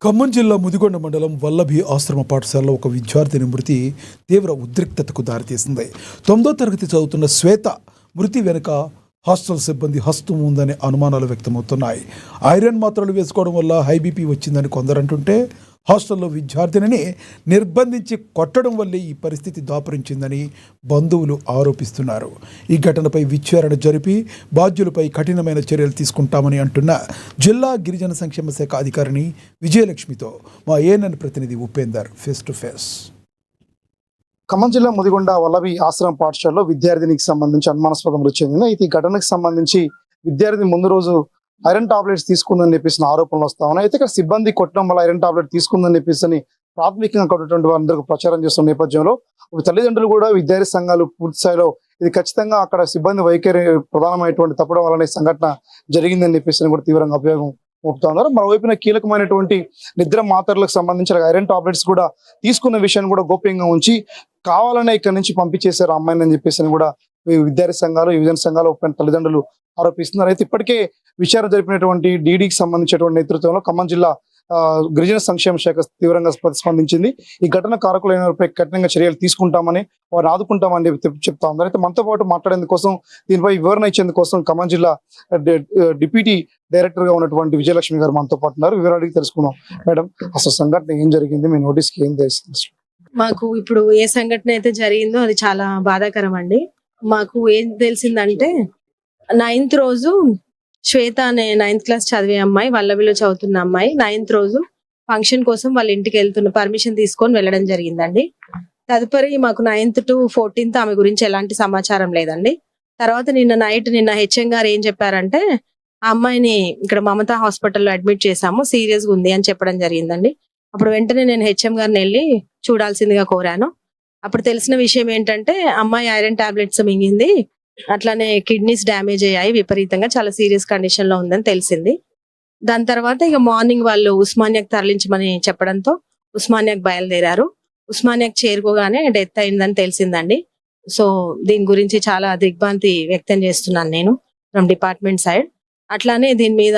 ఖమ్మం జిల్లా ముదిగొండ మండలం వల్లభి ఆశ్రమ పాఠశాలలో ఒక విద్యార్థిని మృతి తీవ్ర ఉద్రిక్తతకు దారితీసింది. 9వ తరగతి చదువుతున్న శ్వేత మృతి వెనుక హాస్టల్ సిబ్బంది హస్తం ఉందనే అనుమానాలు వ్యక్తమవుతున్నాయి. ఐరన్ మాత్రలు వేసుకోవడం వల్ల హై బీపీ వచ్చిందని కొందరంటుంటే, హాస్టల్లో విద్యార్థినిని నిర్బంధించి కొట్టడం వల్లే ఈ పరిస్థితి దాపురించిందని బంధువులు ఆరోపిస్తున్నారు. ఈ ఘటనపై విచారణ జరిపి బాధ్యులపై కఠినమైన చర్యలు తీసుకుంటామని అంటున్న జిల్లా గిరిజన సంక్షేమ శాఖ అధికారిని విజయలక్ష్మితో మా ఏఎన్ఎన్ ప్రతినిధి Upender face to face. Khammam జిల్లా ముదిగొండ వల్లభి ఆశ్రమ పాఠశాలలో విద్యార్థినికి సంబంధించి అనుమానాస్పద మృతి చెందింది. అయితే ఈ ఘటనకు సంబంధించి విద్యార్థి ముందు రోజు ఐరన్ టాబ్లెట్స్ తీసుకుందని చెప్పేసి ఆరోపణలు వస్తా ఉన్నాయి. అయితే ఇక్కడ సిబ్బంది కొట్టడం వల్ల ఐరన్ టాబ్లెట్ తీసుకుందని చెప్పేసి ప్రాథమికంగా కొట్టటువంటి వారందరికీ ప్రచారం చేస్తున్న నేపథ్యంలో తల్లిదండ్రులు కూడా విద్యార్థి సంఘాలు పూర్తి స్థాయిలో ఇది ఖచ్చితంగా అక్కడ సిబ్బంది వైఖరి ప్రధానమైనటువంటి తప్పడం వలన సంఘటన జరిగిందని చెప్పేసి కూడా తీవ్రంగా అభియోగం మోపుతా ఉన్నారు. మరోవైపున కీలకమైనటువంటి నిద్ర మాత్రలకు సంబంధించిన ఐరన్ టాబ్లెట్స్ కూడా తీసుకున్న విషయాన్ని కూడా గోప్యంగా ఉంచి కావాలనే ఇక్కడ నుంచి పంపించేశారు అమ్మాయిని అని చెప్పేసి కూడా విద్యార్థి సంఘాలు యువజన సంఘాలు తల్లిదండ్రులు ఆరోపిస్తున్నారు. అయితే ఇప్పటికే విచారణ జరిపినటువంటి డీడీకి సంబంధించినటువంటి నేతృత్వంలో ఖమ్మం జిల్లా గిరిజన సంక్షేమ శాఖ తీవ్రంగా ప్రతిస్పందించింది. ఈ ఘటన కారకులైన వారిపై కఠినంగా చర్యలు తీసుకుంటామని, వారిని ఆదుకుంటామని చెప్తా ఉన్నారు. అయితే మనతో పాటు మాట్లాడేందుకోసం, దీనిపై వివరణ ఇచ్చేందుకోసం ఖమ్మం జిల్లా డిప్యూటీ డైరెక్టర్ గా ఉన్నటువంటి విజయలక్ష్మి గారు మనతో పాటు ఉన్నారు. వివరాలు తెలుసుకుందాం. మేడం, అసలు సంఘటన ఏం జరిగింది, మీ నోటీస్కి ఏం తెలిసింది? మాకు ఇప్పుడు ఏ సంఘటన అయితే జరిగిందో అది చాలా బాధాకరం అండి. మాకు ఏం తెలిసిందంటే, 9th రోజు శ్వేత అనే 9th క్లాస్ చదివే అమ్మాయి, వల్లభిలో చదువుతున్న అమ్మాయి 9th రోజు ఫంక్షన్ కోసం వాళ్ళ ఇంటికి వెళ్తున్న పర్మిషన్ తీసుకొని వెళ్ళడం జరిగిందండి. తదుపరి మాకు 9th to 14th ఆమె గురించి ఎలాంటి సమాచారం లేదండి. తర్వాత నిన్న హెచ్ఎం గారు ఏం చెప్పారంటే, ఆ అమ్మాయిని ఇక్కడ మమతా హాస్పిటల్లో అడ్మిట్ చేశాము, సీరియస్ గా ఉంది అని చెప్పడం జరిగిందండి. అప్పుడు వెంటనే నేను హెచ్ఎం గారిని వెళ్ళి చూడాల్సిందిగా కోరాను. అప్పుడు తెలిసిన విషయం ఏంటంటే, అమ్మాయి ఐరన్ టాబ్లెట్స్ మింగింది, అట్లానే కిడ్నీస్ డ్యామేజ్ అయ్యాయి విపరీతంగా, చాలా సీరియస్ కండిషన్ లో ఉందని తెలిసింది. దాని తర్వాత ఇక మార్నింగ్ వాళ్ళు ఉస్మానియాకి తరలించమని చెప్పడంతో ఉస్మానియాకి బయలుదేరారు. ఉస్మానియాకి చేరుకోగానే డెత్ అయిందని తెలిసిందండి. సో దీని గురించి చాలా దిగ్భ్రాంతి వ్యక్తం చేస్తున్నాను నేను ఫ్రమ్ డిపార్ట్మెంట్ సైడ్. అట్లానే దీని మీద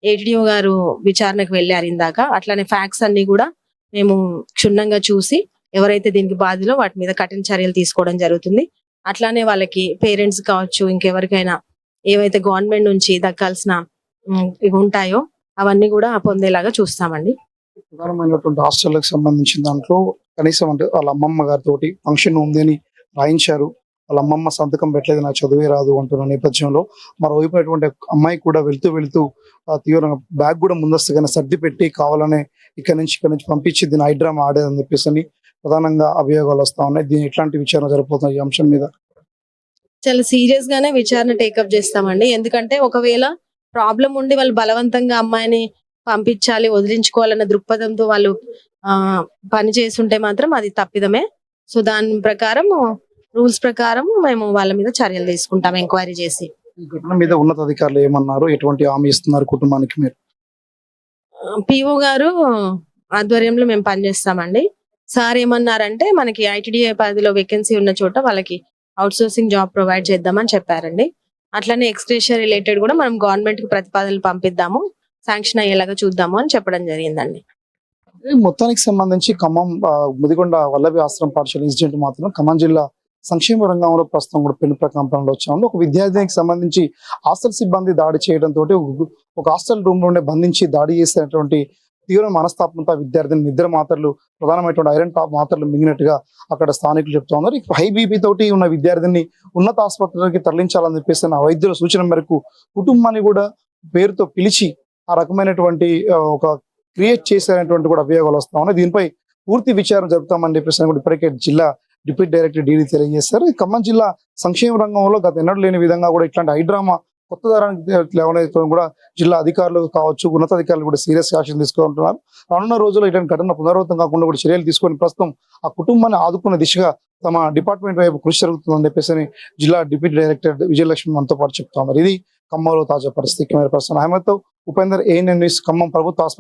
ఏటీడీఓ గారు విచారణకు వెళ్ళారు ఇందాక. అట్లానే ఫ్యాక్ట్స్ అన్ని కూడా మేము క్షుణ్ణంగా చూసి ఎవరైతే దీనికి బాధ్యులో వాటి మీద కఠిన చర్యలు తీసుకోవడం జరుగుతుంది. అట్లానే వాళ్ళకి పేరెంట్స్ కావచ్చు, ఇంకెవరికైనా ఏవైతే గవర్నమెంట్ నుంచి దక్కాల్సిన ఇవి ఉంటాయో అవన్నీ కూడా పొందేలాగా చూస్తామండి. ప్రధానమైనటువంటి హాస్టల్కి సంబంధించిన దాంట్లో కనీసం అంటే వాళ్ళ అమ్మమ్మ గారితో ఫంక్షన్ ఉంది అని రాయించారు, వాళ్ళ అమ్మమ్మ సంతకం పెట్టలేదు, నాకు చదివే రాదు అంటున్న నేపథ్యంలో మరోవైపు అటువంటి అమ్మాయి కూడా వెళ్తూ తీవ్రంగా బ్యాగ్ కూడా ముందస్తుగానే సర్ది పెట్టి కావాలనే ఇక్కడ నుంచి పంపించి దీన్ని హైడ్రామా ఆడేదని చెప్పేసి ప్రధానంగా అభియోగాలు వస్తా ఉన్నాయి. దీని ఎట్లాంటి విచారణ జరగబోతుంది ఈ అంశం మీద? చాలా సీరియస్ గానే విచారణ టేకప్ చేస్తామండి. ఎందుకంటే ఒకవేళ ప్రాబ్లం ఉండి వాళ్ళు బలవంతంగా అమ్మాయిని పంపించాలి, వదిలించుకోవాలన్న దృక్పథంతో వాళ్ళు పని చేస్తుంటే మాత్రం అది తప్పిదమే. సో దాని ప్రకారం, రూల్స్ ప్రకారం మేము వాళ్ళ మీద చర్యలు తీసుకుంటాం ఎంక్వైరీ చేసి. ఈ ఘటన మీద ఉన్నతాధికారులు ఏమన్నారు, ఎటువంటి హామీ ఇస్తున్నారు కుటుంబానికి? మీరు పిఓ గారు ఆధ్వర్యంలో మేము పనిచేస్తామండి. సార్ ఏమన్నారంటే, మనకి ఐటీడీఏ పరిధిలో వేకెన్సీ ఉన్న చోట వాళ్ళకి అవుట్ సోర్సింగ్ జాబ్ ప్రొవైడ్ చేద్దామని చెప్పారండి. అట్లనే ఎక్స్గ్రేషియా రిలేటెడ్ కూడా మనం గవర్నమెంట్ కి ప్రతిపాదనలు పంపిద్దాము, శాంక్షన్ అయ్యేలాగా చూద్దాము అని చెప్పడం జరిగిందండి. మొత్తానికి సంబంధించి ఖమ్మం ముదిగొండ వల్లభి ఆశ్రమ పాఠశాల ఇన్సిడెంట్ మాత్రం ఖమ్మం జిల్లా సంక్షేమ రంగంలో ప్రస్తుతం కూడా పెను ప్రకంపనలో వచ్చాము. ఒక విద్యార్థినికి సంబంధించి హాస్టల్ సిబ్బంది దాడి చేయడంతో ఒక హాస్టల్ రూమ్ లోనే బంధించి దాడి చేసినటువంటి తీవ్ర మనస్తాపంతో విద్యార్థిని నిద్ర మాత్రలు, ప్రధానమైనటువంటి ఐరన్ టాప్ మాత్రలు మింగినట్టుగా అక్కడ స్థానికులు చెప్తా ఉన్నారు. హై బీపీ తోటి ఉన్న విద్యార్థిని ఉన్నత ఆసుపత్రికి తరలించాలని చెప్పేసి వైద్యుల సూచన మేరకు కుటుంబాన్ని కూడా పేరుతో పిలిచి ఆ రకమైనటువంటి ఒక క్రియేట్ చేసేటువంటి కూడా అభియోగాలు వస్తా ఉన్నాయి. దీనిపై పూర్తి విచారణ జరుపుతామని చెప్పేసి కూడా ఇప్పటికే జిల్లా డిప్యూటీ డైరెక్టర్ డీడీ తెలియజేశారు. ఖమ్మం జిల్లా సంక్షేమ రంగంలో గత ఎన్నడూ లేని విధంగా కూడా ఇట్లాంటి హైడ్రామా కొత్త తరానికి లేవనైతే కూడా జిల్లా అధికారులు కావచ్చు, ఉన్నతాధికారులు కూడా సీరియస్ యాక్షన్ తీసుకుంటున్నారు. రానున్న రోజుల్లో ఇటువంటి ఘటన పునరావృతం కాకుండా కూడా చర్యలు తీసుకొని ప్రస్తుతం ఆ కుటుంబాన్ని ఆదుకునే దిశగా తమ డిపార్ట్మెంట్ వైపు కృషి జరుగుతుందని చెప్పేసి జిల్లా డిప్యూటీ డైరెక్టర్ విజయలక్ష్మి మనతో పాటు చెప్తా ఉన్నారు. ఇది ఖమ్మంలో తాజా పరిస్థితి. కెమెరా పర్సన్ అహ్మద్తో ఉపేందర్, ఏఎన్ఎన్ న్యూస్, ఖమ్మం ప్రభుత్వ